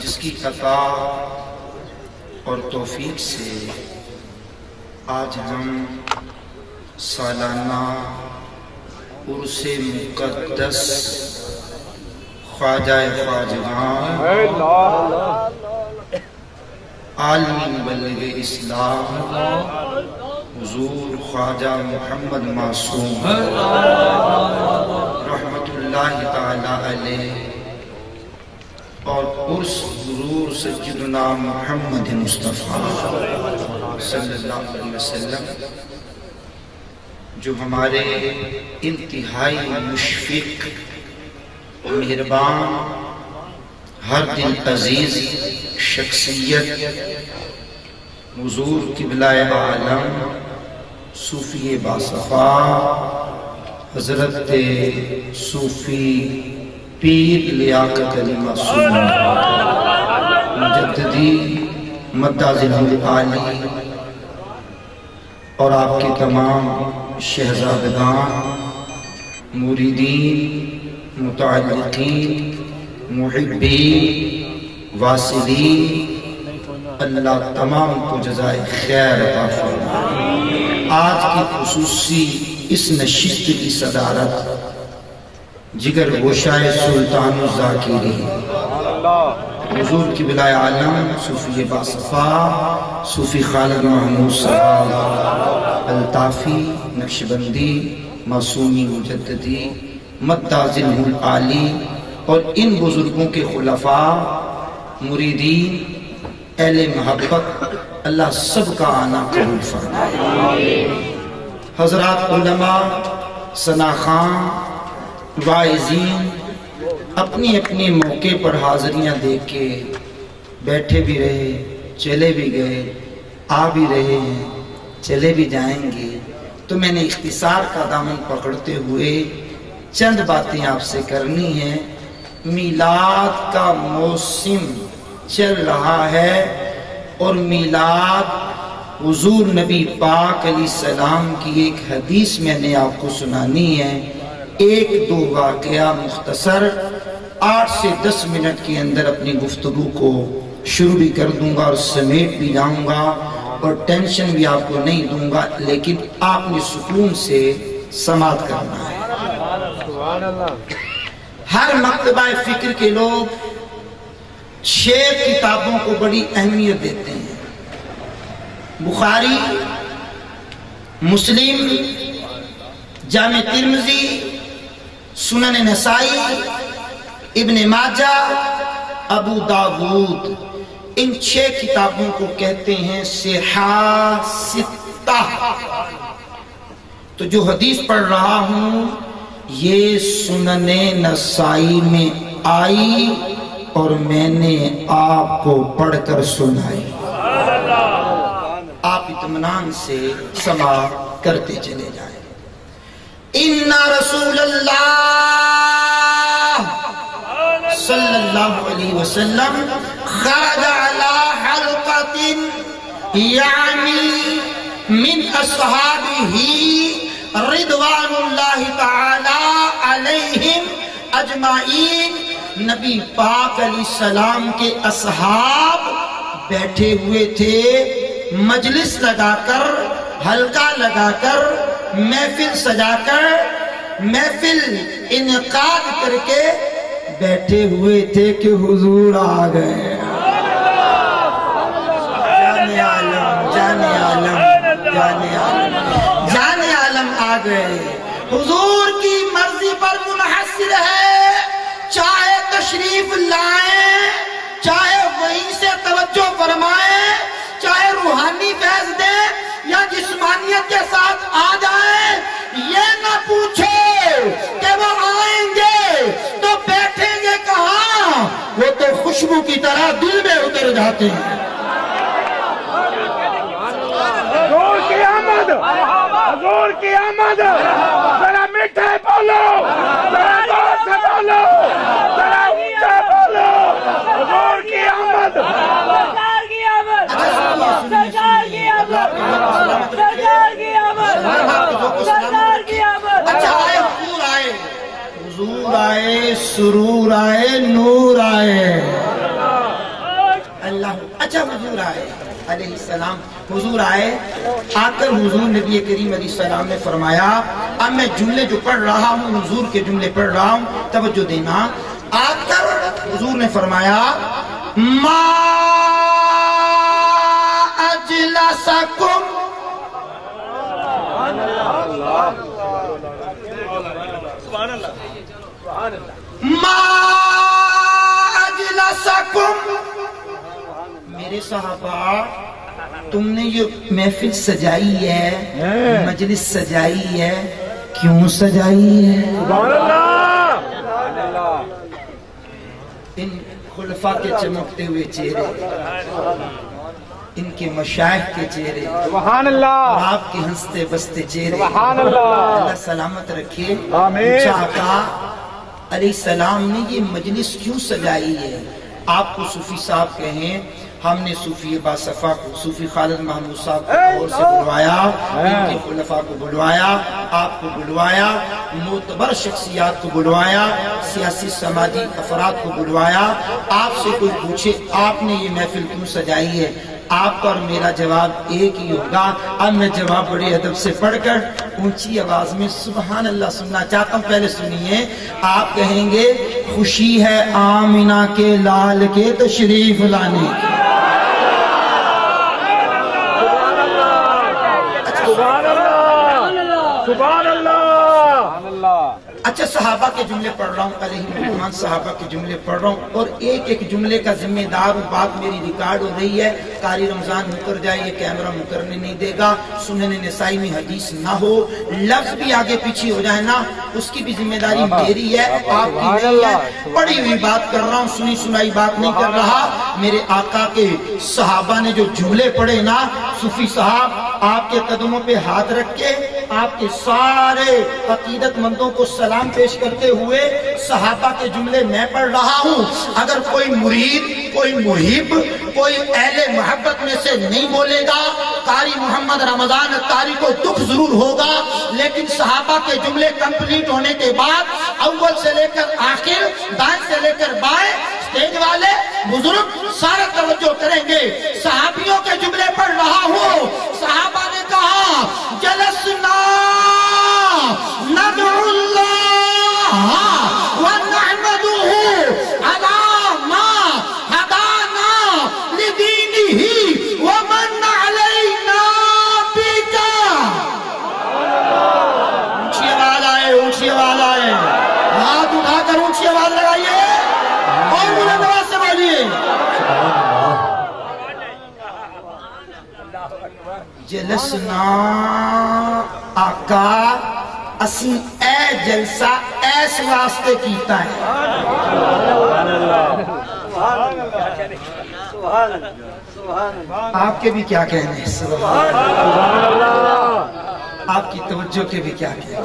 جس کی عطا اور توفیق سے آج ہم سالانہ عرس مقدس خواجہ خواجگان عالمی مبلغ اسلام حضور خواجہ محمد معصوم رحمت اللہ تعالی علیہ اور عرس حضور سیدنا محمد مصطفیٰ صلی اللہ علیہ وسلم جو ہمارے انتہائی مشفق مہربان ہر دل عزیز شخصیت حضور قبلہ عالم صوفی باصفا حضرت صوفی پیر لیاقت علی معصوم مجددی مدہ ذل عالی اور آپ کے تمام شہزادگان مریدین متعلقین محبین واصلین اللہ تمام کو جزائے خیر عطا فرمائے۔ آج کی خصوصی اس نشست کی صدارت جگر گوشائے سلطان الذاکری حضور قبلہ عالم صوفی باصفا صوفی خالد محمود صاحب الطافی نقشبندی معصومی مجددی مدہ ذل عالی اور ان بزرگوں کے خلفاء مریدین اہل محبت اللہ سب کا آنا قبول فرمائے۔ حضرات علماء ثناخان واعظین اپنی اپنی موقع پر حاضریاں دے کے بیٹھے بھی رہے چلے بھی گئے آ بھی رہے ہیں چلے بھی جائیں گے، تو میں نے اختصار کا دامن پکڑتے ہوئے چند باتیں آپ سے کرنی ہیں۔ میلاد کا موسم چل رہا ہے اور میلاد حضور نبی پاک علیہ السلام کی ایک حدیث میں نے آپ کو سنانی ہے۔ ایک دو واقعہ مختصر 8 سے 10 منٹ کے اندر اپنی گفتگو کو شروع بھی کر دوں گا اور سمیٹ بھی جاؤں گا اور ٹینشن بھی آپ کو نہیں دوں گا، لیکن آپ نے سکون سے سماعت کرنا ہے۔ ہر مکتبہ فکر کے لوگ 6 کتابوں کو بڑی اہمیت دیتے ہیں: بخاری، مسلم، جامع ترمذی، سنن نسائی، ابن ماجہ، ابو داود۔ ان 6 کتابوں کو کہتے ہیں صحاح ستہ۔ تو جو حدیث پڑھ رہا ہوں یہ سنن نسائی میں آئی اور میں نے آپ کو پڑھ کر سنائی۔ آپ اطمینان سے سماعت کرتے چلے جائیں۔ ان رسول اللہ صلی اللہ علیہ وسلم خرج علی حلقۃ یعنی من اصحابہ رضوان اللہ تعالی علیہم اجمعین۔ نبی پاک علیہ السلام کے اصحاب بیٹھے ہوئے تھے، مجلس لگا کر حلقہ لگا کر محفل سجا کر محفل انعقاد کر کے بیٹھے ہوئے تھے کہ حضور آ گئے۔ جان عالم جان عالم جان عالم جان عالم آ گئے۔ حضور کی مرضی پر منحصر ہے، چاہے تشریف لائیں، چاہے وہیں سے توجہ فرمائیں، چاہے روحانی فیض دیں یا جسمانیت کے ساتھ آ جائیں، یہ نہ پوچھے کہ وہ آئیں گے تو بیٹھیں گے کہاں، وہ تو خوشبو کی طرح دل میں اتر جاتے ہیں۔ حضور کی آمد، حضور کی آمد، ذرا میٹھے بولو، ذرا زور سے بولو، ذرا اونچا بولو، حضور کی آمد، سرکار کی آمد، سرکار کی آمد، سرکار کی آمد، سرکار کی آمد۔ اچھا آئے حضور آئے سرور آئے نور آئے۔ اچھا حضور آئے علیہ السلام، حضور آئے، آ کر حضور نبی کریم علیہ السلام نے فرمایا، اب میں جملے جو پڑھ رہا ہوں حضور کے جملے پڑھ رہا ہوں، توجہ دینا۔ آ کر حضور نے فرمایا ما اجلسکم، ما اجلسکم، میرے صحابہ تم نے یہ محفل سجائی ہے، مجلس سجائی ہے، کیوں سجائی ہے؟ سبحان اللہ، ان خلفاء کے چمکتے ہوئے چہرے، ان کے مشائخ کے چہرے، سبحان اللہ، اور آپ کے ہنستے بستے چہرے، سبحان اللہ، اللہ سلامت رکھے۔ آمین۔ پوچھا آقا علیہ السلام نے یہ مجلس کیوں سجائی ہے؟ آپ کو صوفی صاحب کہیں، ہم نے صوفی باصفا کو، صوفی خالد محمود صاحب کو لاہور سے بلوایا، ان کے خلفاء کو بلوایا، آپ کو بلوایا، معتبر شخصیات کو بلوایا، سیاسی سماجی افراد کو بلوایا۔ آپ سے کوئی پوچھے آپ نے یہ محفل کیوں سجائی ہے، آپ پر میرا جواب ایک ہی ہوگا۔ اب میں جواب بڑے ادب سے پڑھ کر اونچی آواز میں سبحان اللہ سننا چاہتا ہوں، پہلے سنیے۔ آپ کہیں گے خوشی ہے آمنہ کے لال کے تشریف لانے کی، سبحان اللہ، سبحان اللہ۔ اچھا صحابہ کے جملے پڑھ رہا ہوں، علیہ الرحمن صحابہ کے جملے پڑھ رہا ہوں، اور ایک ایک جملے کا ذمہ دار ہوں، بات میری ریکارڈ ہو رہی ہے، قاری رمضان مکر جائے، یہ کیمرہ مکرنے نہیں دے گا، سنن نسائی میں حدیث نہ ہو، لفظ بھی آگے پیچھے ہو جائے نا، اس کی بھی ذمہ داری میری ہے، آپ کی نہیں ہے۔ پڑھی ہوئی بات کر رہا ہوں، سنی سنائی بات نہیں کر رہا۔ میرے آقا کے صحابہ نے جو جملے پڑھے نا، صوفی صاحب آپ کے قدموں پہ ہاتھ رکھ کے آپ کے سارے عقیدت مندوں کو سلام پیش کرتے ہوئے صحابہ کے جملے میں پڑھ رہا ہوں۔ اگر کوئی مرید، کوئی محب، کوئی اہل محبت میں سے نہیں بولے گا، قاری محمد رمضان قاری کو دکھ ضرور ہوگا، لیکن صحابہ کے جملے کمپلیٹ ہونے کے بعد اول سے لے کر آخر، دائیں سے لے کر بائیں، اسٹیج والے بزرگ سارا توجہ کریں گے۔ صحابیوں کے جملے پڑھ رہا ہوں۔ صحابہ نے کہا جلسنا ندعو اللہ ونحمدہ علی ما ہدانا لدینہ ومن علینا بکا۔ اونچی آواز آئے، اونچی آواز آئے، ہاتھ اٹھا کر اونچی آواز لگائیے اور بلند آواز سے بولیے جلسنا آقا اسی اے جلسہ ایس واسطے کیتا ہے۔ آپ کے بھی کیا کہنے ہیں؟ سبحان اللہ۔ آپ کی توجہ کے بھی کیا کہنے ہیں؟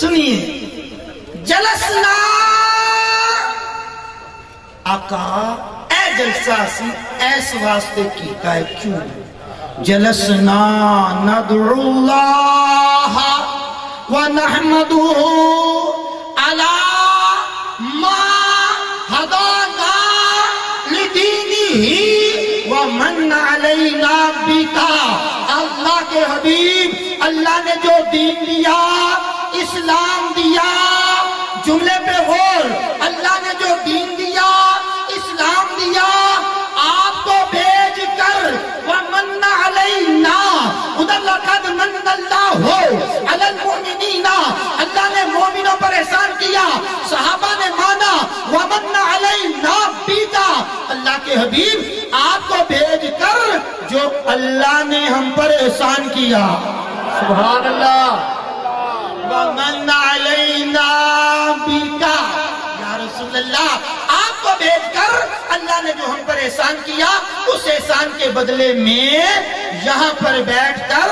سنیے، جلسنا آقا اے جلسہ سی ایس واسطے کیتا ہے، کیوں؟ جلسنا ندعو اللہ ونحمدہ علی ما ہدانا لدینہ ومن علینا بکا۔ اللہ کے حبیب، اللہ نے جو دین دیا، اسلام دیا، جملے پہ غور، اللہ نے جو دین دیا، اسلام دیا، آپ کو بھیج کر وَمَنَّ عَلَيْنَا خُدَ لَقَدْ مَنَّ اللَّهُ عَلَى الْمُؤْمِنِينَ، اللہ نے مومنوں پر احسان کیا، صحابہ نے مانا وَمَنَّ عَلَيْنَا بِكَ، اللہ کے حبیب آپ کو بھیج کر جو اللہ نے ہم پر احسان کیا، سبحان اللہ، وَمَنَّ عَلَيْنَا بِكَ، یا رسول اللہ آپ کو بھیج کر اللہ نے جو ہم پر احسان کیا، اس احسان کے بدلے میں یہاں پر بیٹھ کر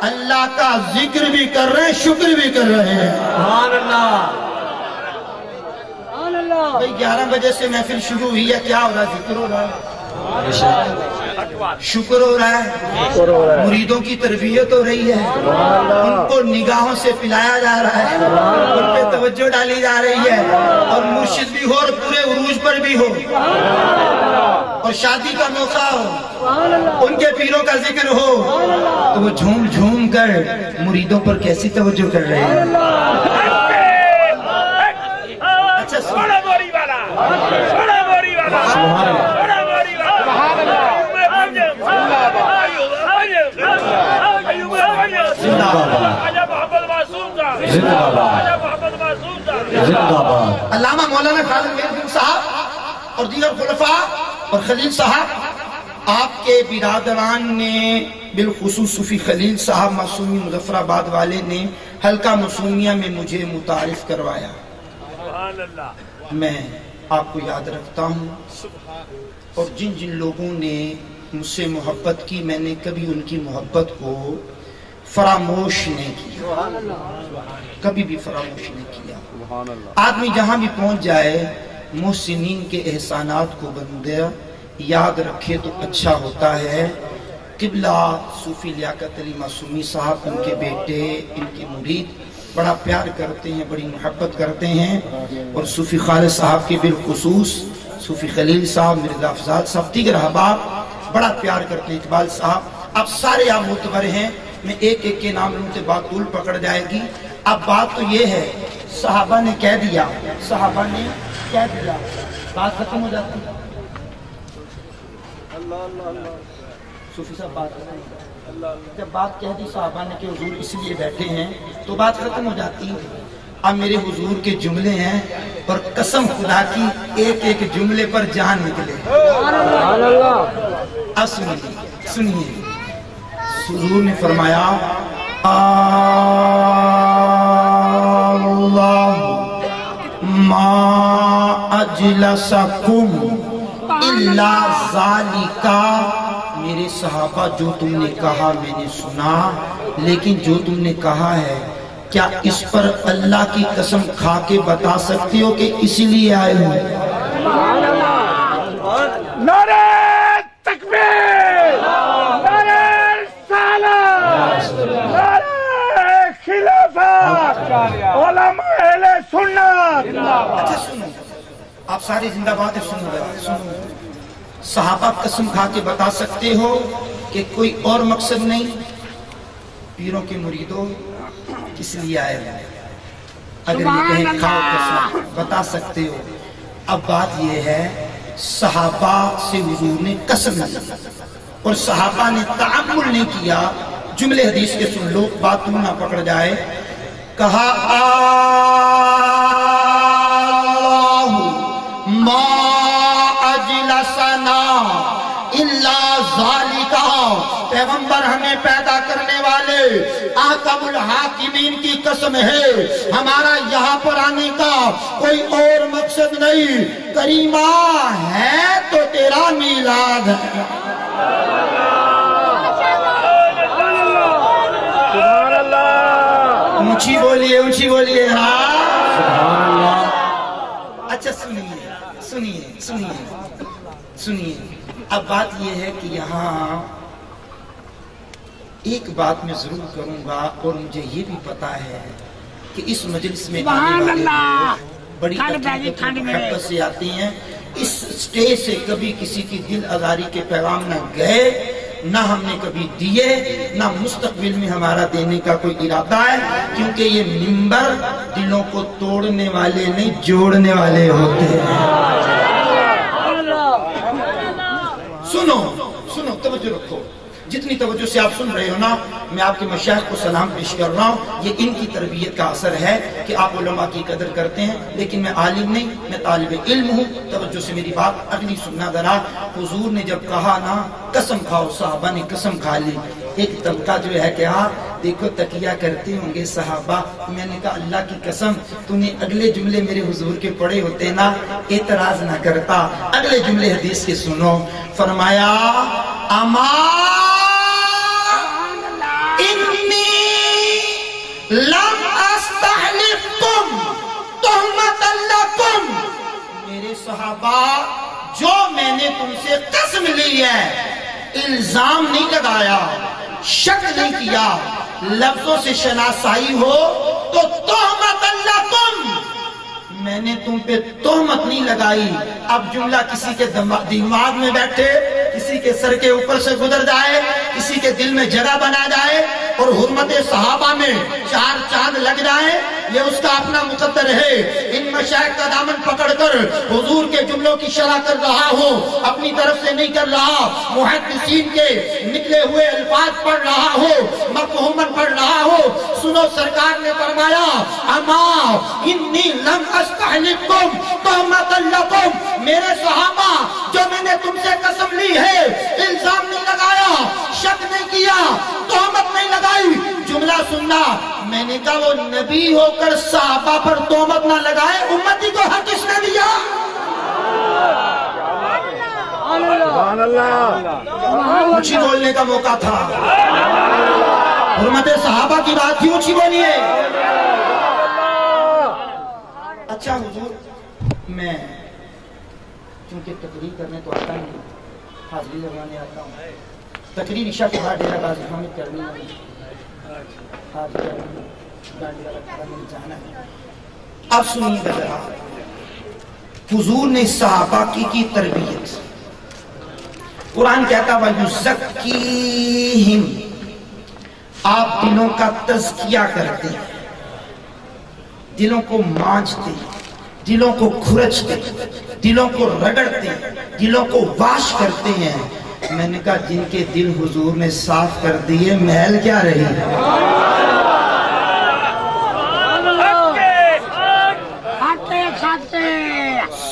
اللہ کا ذکر بھی کر رہے ہیں، شکر بھی کر رہے ہیں۔ سبحان اللہ۔ بھئی 11 بجے سے محفل شروع ہوئی ہے، کیا ہو رہا ہے؟ ذکر ہو رہا ہے، شکر ہو رہا ہے، مریدوں کی تربیت ہو رہی ہے، ان کو نگاہوں سے پلایا جا رہا ہے، ان پہ توجہ ڈالی جا رہی ہے، اور مرشد بھی ہو اور پورے عروج پر بھی ہو۔ اور شادی کا موقع ہو، ان کے پیروں کا ذکر ہو، تو وہ جھوم جھوم کر مریدوں پر کیسی توجہ کر رہے ہیں۔ اچھا بڑا موری والا، بڑا موری والا، بڑا موری والا، علامہ مولانا خالد میرپور صاحب اور دیگر خلفاء اور خلیل صاحب، آپ کے برادران نے، بالخصوص صوفی خلیل صاحب معصومی مظفر آباد والے نے حلقہ معصومیہ میں مجھے متعارف کروایا۔ میں آپ کو یاد رکھتا ہوں، اور جن جن لوگوں نے مجھ سے محبت کی، میں نے کبھی ان کی محبت کو فراموش نہیں کیا، کبھی بھی فراموش نہیں کیا۔ آدمی جہاں بھی پہنچ جائے محسنین کے احسانات کو بندہ یاد رکھے تو اچھا ہوتا ہے۔ قبلہ صوفی لیاقت علی معصومی صاحب، ان کے بیٹے، ان کے مرید بڑا پیار کرتے ہیں، بڑی محبت کرتے ہیں، اور صوفی خالد صاحب کے بالخصوص صوفی خلیل صاحب، مرزا افضال صاحب، دیگر احباب بڑا پیار کرتے ہیں۔ اقبال صاحب، اب سارے آپ معتبر ہیں، میں ایک ایک کے نام لوں سے بات طول پکڑ جائے گی۔ اب بات تو یہ ہے، صحابہ نے کہہ دیا، صحابہ نے کہہ دیا، بات ختم ہو جاتی ہے۔ صوفی صاحب بات جب بات کہہ دی صحابہ نے کہ حضور اس لیے بیٹھے ہیں تو بات ختم ہو جاتی ہے۔ اب میرے حضور کے جملے ہیں، اور قسم خدا کی ایک ایک جملے پر جان نکلے۔ اب سنیے، حضور نے فرمایا اللہ ما اجلسکم الا ذالکا، میرے صحابہ جو تم نے کہا میں نے سنا، لیکن جو تم نے کہا ہے کیا اس پر اللہ کی قسم کھا کے بتا سکتے ہو کہ اسی لیے آئے ہو؟ نعرہ تکبیر، نعرہ رسالت، نعرہ خلافت، علماء اہل سنت۔ اچھا سنو، آپ ساری زندہ باتیں سنو۔ صحابہ قسم کھا کے بتا سکتے ہو کہ کوئی اور مقصد نہیں، پیروں کے مریدوں کس لیے آئے ہیں؟ اگر یہ کہیں کھاؤ قسم، بتا سکتے ہو۔ اب بات یہ ہے، صحابہ سے حضور نے قسم لی، اور صحابہ نے تعامل نہیں کیا۔ جملے حدیث کے سن لو، بات تم نہ پکڑ جائے۔ کہا ما اجلسنا الا ذالکا، پیغمبر ہمیں پیدا کرنے والے احکم الحاکمین کی قسم ہے، ہمارا یہاں پر آنے کا کوئی اور مقصد نہیں، کریمہ ہے تو تیرا میلاد ہے۔ اونچی بولیے، اونچی بولیے، ہاں۔ اچھا سنیے، اب بات یہ ہے کہ یہاں ایک بات میں ضرور کروں گا، اور مجھے یہ بھی پتا ہے کہ اس مجلس میں آنے والے لوگ بڑی تکلیف اور محبت سے آتے ہیں۔ اس سٹیج سے کبھی کسی کی دل آزاری کے پیغام نہ گئے، نہ ہم نے کبھی دیے، نہ مستقبل میں ہمارا دینے کا کوئی ارادہ ہے، کیونکہ یہ منبر دلوں کو توڑنے والے نہیں جوڑنے والے ہوتے ہیں۔ سنو، توجہ رکھو، جتنی توجہ سے آپ سن رہے ہو نا، میں آپ کے مشائخ کو سلام پیش کر رہا ہوں۔ یہ ان کی تربیت کا اثر ہے کہ آپ علماء کی قدر کرتے ہیں، لیکن میں عالم نہیں، میں طالب علم ہوں۔ توجہ سے میری بات اگلی سننا ذرا۔ حضور نے جب کہا نا قسم کھاؤ، صحابہ نے قسم کھا لی۔ ایک طبقہ جو ہے کہ دیکھو تقیہ کرتے ہوں گے صحابہ، میں نے کہا اللہ کی قسم تو نے اگلے جملے میرے حضور کے پڑھے ہوتے نا، اعتراض نہ کرتا۔ اگلے جملے حدیث کے سنو، فرمایا اما لم استحلفکم تہمت لکم، میرے صحابہ جو میں نے تم سے قسم لی ہے، الزام نہیں لگایا، شک نہیں کیا، لفظوں سے شناسائی ہو تو تہمت لکم، میں نے تم پہ تہمت نہیں لگائی. اب جملہ کسی کے دماغ میں بیٹھے, کسی کے سر کے اوپر سے گزر جائے, کسی کے دل میں جگہ بنا جائے اور حرمت صحابہ میں 4 چاند لگ جائے, یہ اس کا اپنا مقدر ہے. ان مشائخ کا دامن پکڑ کر حضور کے جملوں کی شرح کر رہا ہو, اپنی طرف سے نہیں کر رہا, محدثین کے نکلے ہوئے الفاظ پڑھ رہا ہو, مفہوماً پڑھ رہا ہو. سنو, سرکار نے فرمایا اما انی لم استحلفکم تہمۃ لکم, میرے صحابہ جو میں نے تم سے قسم لی ہے, الزام نہیں لگایا, شک نہیں کیا, تہمت نہیں لگائی. جملہ سننا, میں نے کہا وہ نبی ہو کر صحابہ پر تہمت نہ لگائے, امتی کو حق کس نے دیا؟ سبحان اللہ. اونچی بولنے کا موقع تھا, حرمت صحابہ کی بات تھی, اونچی بولیے. اچھا حضور, میں چونکہ تقریر کرنے تو آتا نہیں, حاضری لگانے آتا ہوں. تقریر عشاء کے بعد ڈیرہ غازی حامد کرنی ہے, حاضر گاڑی والا جانا ہے. اب سنیے ذرا, حضور نے صحابہ کی تربیت. قرآن کہتا وَيُزَكِّيهِمْ, آپ دلوں کا تزکیہ کرتے ہیں, دلوں کو مانجتے, دلوں کو کھرچتے, دلوں کو رگڑتے, دلوں کو واش کرتے ہیں. میں نے کہا جن کے دل حضور نے صاف کر دیے, محل کیا رہی ہے؟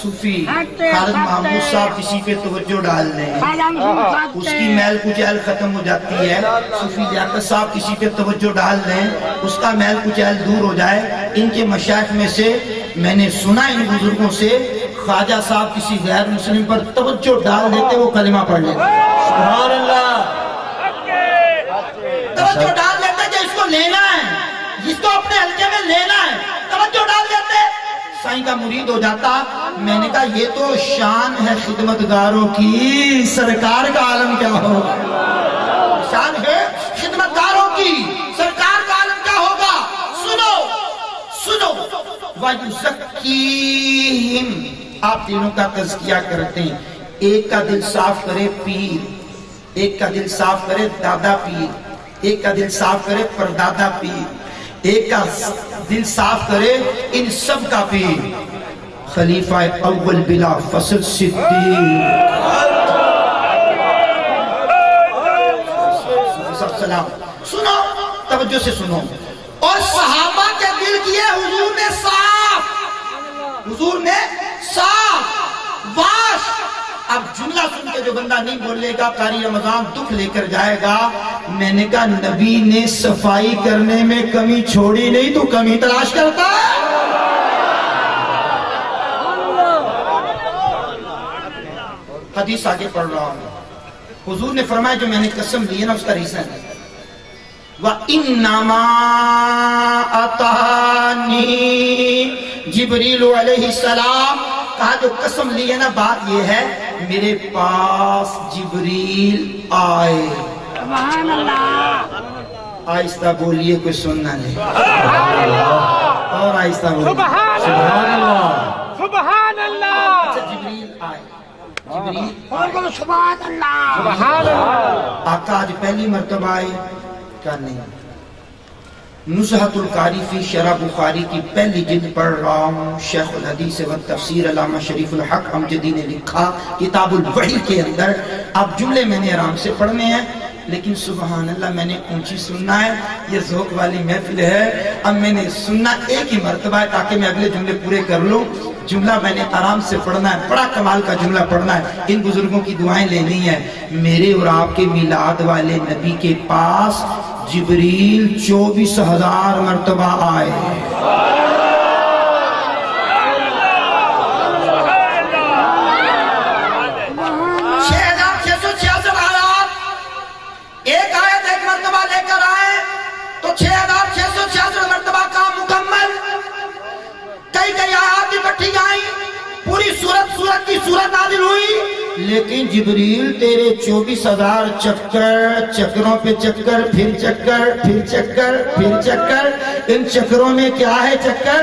صوفی خالد محمود صاحب کسی پہ توجہ ڈال لیں, اس کی میل کچیل ختم ہو جاتی ہے. صوفی لیاقت صاحب کسی پہ توجہ ڈال لیں, اس کا میل کچیل دور ہو جائے. ان کے مشائخ میں سے میں نے سنا ان بزرگوں سے, خواجہ صاحب کسی غیر مسلم پر توجہ ڈال دیتے, وہ کلمہ پڑھ لیتے. سبحان اللہ. توجہ ڈال دیتے کہ اس کو لینا ہے, جس کو اپنے حلقے میں لینا ہے, توجہ ڈال دیتے, سائیں کا مرید ہو جاتا. میں نے کہا یہ تو شان ہے خدمتگاروں کی, سرکار کا عالم کیا ہوگا؟ شان ہے خدمتگاروں کی, سرکار کا عالم کیا ہوگا؟ سنو سنو, وَيُزَكِّيهِمْ, آپ دلوں کا تزکیہ کرتے ہیں. ایک کا دل صاف کرے پیر, ایک کا دل صاف کرے دادا پیر, ایک کا دل صاف کرے پردادا پیر, ایک کا دل صاف کرے ان سب کا پیر, خلیفہ اول بلا فصل صدیق. سلام. سنو, توجہ سے سنو. اور صحابہ کے دل کیے حضور نے صاف, حضور نے صاف, واش. اب جملہ سن کے جو بندہ نہیں بولے گا قاری رمضان دکھ لے کر جائے گا. میں نے کہا نبی نے صفائی کرنے میں کمی چھوڑی نہیں, تو کمی تلاش کرتا ہے. حدیث آگے پڑھ رہا ہوں. حضور نے فرمایا جو میں نے قسم لی ہے نا, اس کا ریزن ہے وَإِنَّمَا أَتَانِي جبریل علیہ السلام. کہا جو قسم لی ہے نا, بات یہ ہے میرے پاس جبریل آئے. سبحان اللہ. آہستہ بولیے, کوئی سننا نہیں, اور آہستہ بولیے. سبحان اللہ, سبحان اللہ. اچھا جبریل آئے, جبریل سبحان اللہ, سبحان اللہ. آقا آج پہلی مرتبہ آئے کیا نہیں. نزہۃ القاری فی شرح بخاری کی پہلی جلد پڑھ رہا ہوں. شیخ الحدیث و تفسیر علامہ شریف الحق امجدی نے لکھا کتاب الوحی کے اندر. اب جملے میں نے آرام سے پڑھنے ہیں, لیکن سبحان اللہ میں نے اونچی سننا ہے, یہ ذوق والی محفل ہے. اب میں نے سننا ایک ہی مرتبہ ہے تاکہ میں اگلے جملے پورے کر لوں. جملہ میں نے آرام سے پڑھنا ہے, بڑا کمال کا جملہ پڑھنا ہے. ان بزرگوں کی دعائیں لینی ہے. میرے اور آپ کے میلاد والے نبی کے پاس جبریل 24,000 مرتبہ آئے. 6,666 آیات, ایک آیت ایک مرتبہ لے کر آئے تو 6,666 مرتبہ کام مکمل. کئی کئی آیات اکٹھی آئیں, پوری سورت کی سورت نازل ہوئی. لیکن جبریل تیرے 24,000 چکر, چکروں پہ چکر, پھر چکر, پھر چکر, پھر چکر. ان چکروں میں کیا ہے چکر؟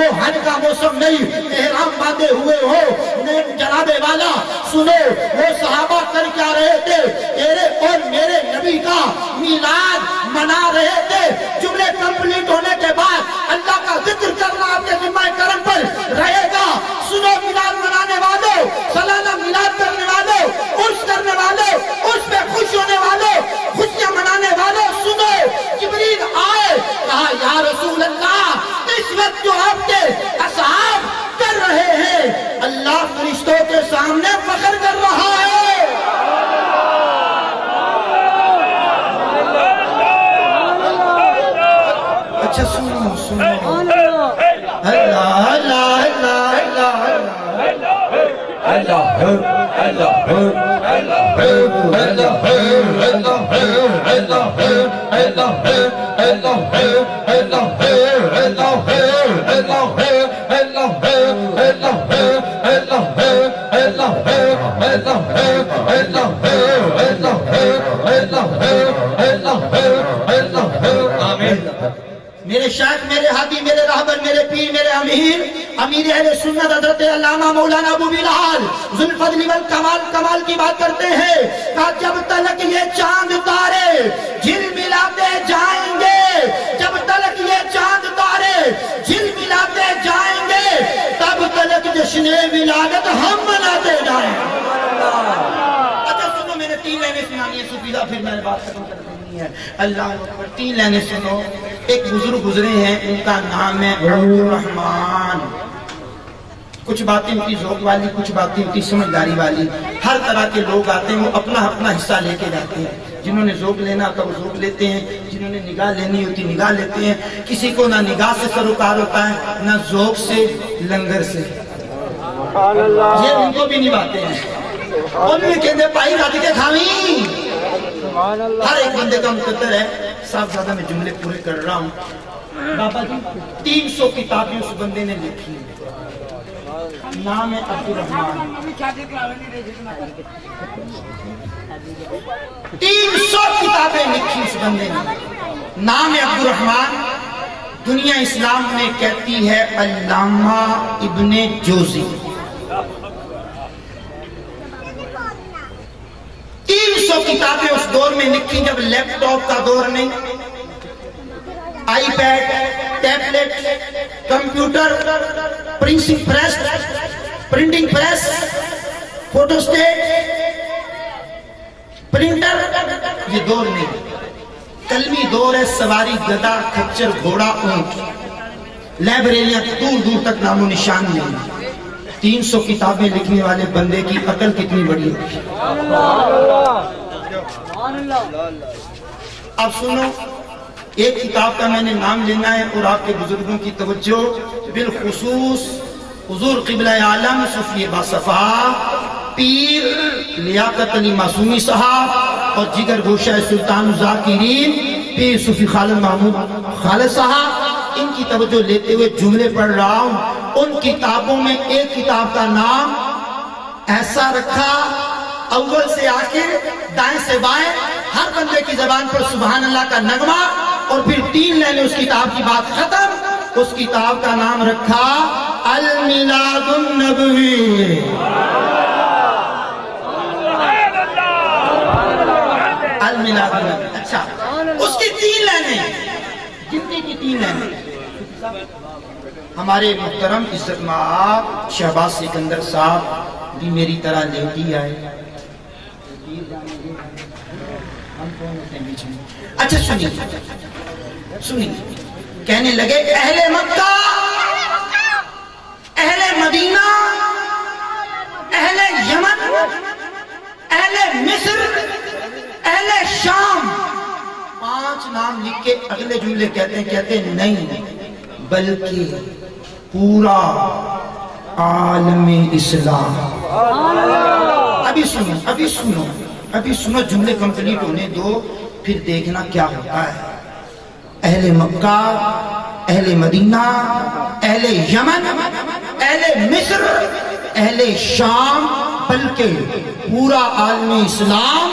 وہ حج کا موسم نہیں، احرام باندھے ہوئے ہو جناب والا سنو، وہ صحابہ کر کیا رہے تھے؟ تیرے اور میرے نبی کا میلاد منا رہے تھے۔ جملے کمپلیٹ ہونے کے بعد اللہ کا ذکر کرنا آپ کے ذمہ کرم پر رہے گا۔ سنو میلاد منانے والوں، سالانہ میلاد کرنے والوں، عرس کرنے والوں، عرس پہ خوش ہونے والوں، خوشیاں منانے والوں، سنو جبریل آئے، کہا یا رسول اللہ اس وقت جو آپ کے اصحاب کر رہے ہیں اللہ فرشتوں کے سامنے فخر کر رہا ہے۔ اچھا سنو سنو، اللہ اللہ اللہ میرے شیخ، میرے ہادی، میرے راہبر، میرے پیر، میرے امیر اہل سنت حضرت علامہ مولانا ابو بلال ذوالفضل والکمال کمال کی بات کرتے ہیں کہ جب تلک یہ چاند تارے جھل ملاتے جائیں گے، جب تلک یہ چاند تارے جھل ملاتے جائیں گے، تب تلک جشن ولادت ہم مناتے جائیں گے۔ اچھا سنو، میں نے 3 لائنیں سنانی ہے سفیدہ، پھر میں نے بات ختم کر دینی ہے۔ اللہ اکبر، 3 لائنیں سنو۔ ایک بزرگ گزرے ہیں، ان کا نام ہے عبدالرحمن۔ کچھ باتیں ہوتی ذوق والی، کچھ باتیں ہوتی سمجھداری والی، ہر طرح کے لوگ آتے ہیں، وہ اپنا اپنا حصہ لے کے جاتے ہیں۔ جنہوں نے ذوق لینا ہوتا وہ ذوق لیتے ہیں، جنہوں نے نگاہ لینی ہوتی نگاہ لیتے ہیں۔ کسی کو نہ نگاہ سے سروکار ہوتا ہے، نہ ذوق سے، لنگر سے، یہ ان کو بھی نبھاتے ہیں۔ ان میں کہتے پائی رات کے کھاویں، ہر ایک بندے کا مقدر ہے۔ صاحب زیادہ میں جملے پورے کر رہا ہوں۔ بابا جی 300 کتابیں اس بندے نے لکھی، نام ہے عبدالرحمن۔ 300 کتابیں لکھی اس بندے نے، نام ہے عبدالرحمن۔ دنیا اسلام میں کہتی ہے علامہ ابن جوزی۔ 300 کتابیں اس دور میں لکھی جب لیپ ٹاپ کا دور نہیں، iPad, tablet, computer, printing press, photostat, printer, یہ دور نہیں۔ کلمی دور ہے، سواری گدا، کھچر، گھوڑا، اونٹ، لائبریریاں دور دور تک نام و نشان نہیں۔ 300 کتابیں لکھنے والے بندے کی عقل کتنی بڑی ہے۔ اب سنو، ایک کتاب کا میں نے نام لینا ہے اور آپ کے بزرگوں کی توجہ، بالخصوص حضور قبلہ عالم صفی باصفا پیر لیاقت علی معصومی صاحب اور جگر گوشہ سلطان الذاکرین پیر صفی خالد محمود خالد صاحب، ان کی توجہ لیتے ہوئے جملے پڑھ رہا ہوں۔ ان کتابوں میں ایک کتاب کا نام ایسا رکھا، اول سے آخر، دائیں سے بائیں، ہر بندے کی زبان پر سبحان اللہ کا نغمہ، اور پھر 3 لائنیں اس کتاب کی بات ختم۔ اس کتاب کا نام رکھا المیلاد النبوی۔ المیلاد النبوی۔ اچھا، اس کی 3 لائنیں، جتنی کی 3 لائنیں، ہمارے محترم عزت مآب شہباز سکندر صاحب بھی میری طرح لیٹی آئے۔ اچھا سنیے، کہنے لگے اہل مکہ، اہل مدینہ، اہل یمن، اہل مصر، اہل شام، 5 نام لکھ کے اگلے جملے کہتے ہیں نہیں، بلکہ پورا عالم اسلام۔ ابھی سنو جملے کمپلیٹ ہونے دو، پھر دیکھنا کیا ہوتا ہے۔ اہل مکہ، اہل مدینہ، اہل یمن، اہل مصر، اہل شام، بلکہ پورا عالم اسلام،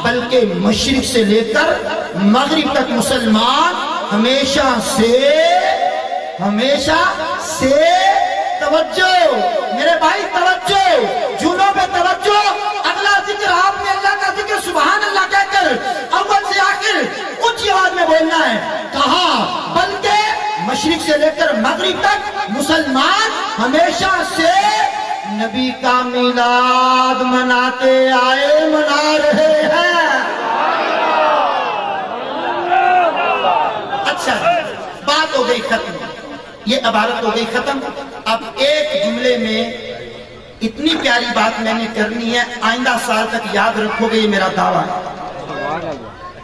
بلکہ مشرق سے لے کر مغرب تک مسلمان ہمیشہ سے ہمیشہ سے توجہ، میرے بھائی توجہ، جنوں پہ توجہ۔ اگلا ذکر آپ نے اللہ کا ذکر سبحان اللہ کہہ کر اول سے آخر اونچی آواز میں بولنا ہے کہا، بلکہ مشرق سے لے کر مغرب تک مسلمان ہمیشہ سے نبی کا میلاد مناتے آئے، منا رہے ہیں۔ اچھا بات ہو گئی ختم، یہ عبارت ہو گئی ختم۔ اب ایک جملے میں اتنی پیاری بات میں نے کرنی ہے، آئندہ سال تک یاد رکھو گے، یہ میرا دعویٰ ہے۔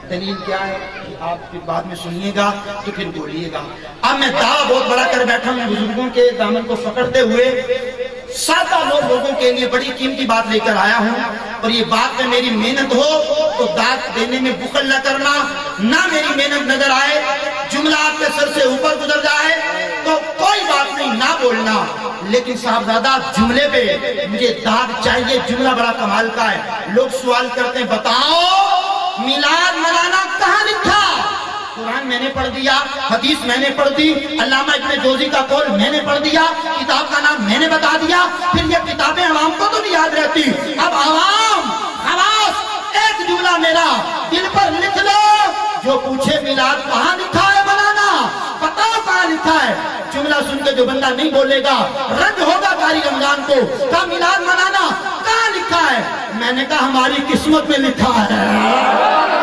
دلیل کیا ہے آپ پھر بعد میں سنیے گا تو پھر بولیے گا۔ اب میں دعویٰ بہت بڑا کر بیٹھا ہوں، بزرگوں کے دامن کو پکڑتے ہوئے سادہ لوگوں کے لیے بڑی قیمتی بات لے کر آیا ہوں، اور یہ بات میں میری محنت ہو تو داد دینے میں بخل نہ کرنا، نہ میری محنت نظر آئے، جملہ آپ کے سر سے اوپر گزر جائے تو کوئی بات نہیں، نہ بولنا، لیکن صاحبزادہ جملے پہ مجھے داد چاہیے۔ جملہ بڑا کمال کا ہے۔ لوگ سوال کرتے ہیں بتاؤ میلاد منانا کہاں لکھا؟ قرآن میں نے پڑھ دیا، حدیث میں نے پڑھ دی، علامہ ابن جوزی کا قول میں نے پڑھ دیا، کتاب کا نام میں نے بتا دیا، پھر یہ کتابیں عوام کو تو نہیں یاد رہتی۔ اب عوام خلاص ایک جملہ میرا دل پر لکھ لو، جو پوچھے میلاد کہاں لکھا ہے منانا، بتاؤ کہاں لکھا ہے۔ جملہ سن کے جو بندہ نہیں بولے گا رد ہوگا قاری رمضان کو، کہا میلاد منانا کہاں لکھا ہے؟ میں نے کہا ہماری قسمت میں لکھا ہے۔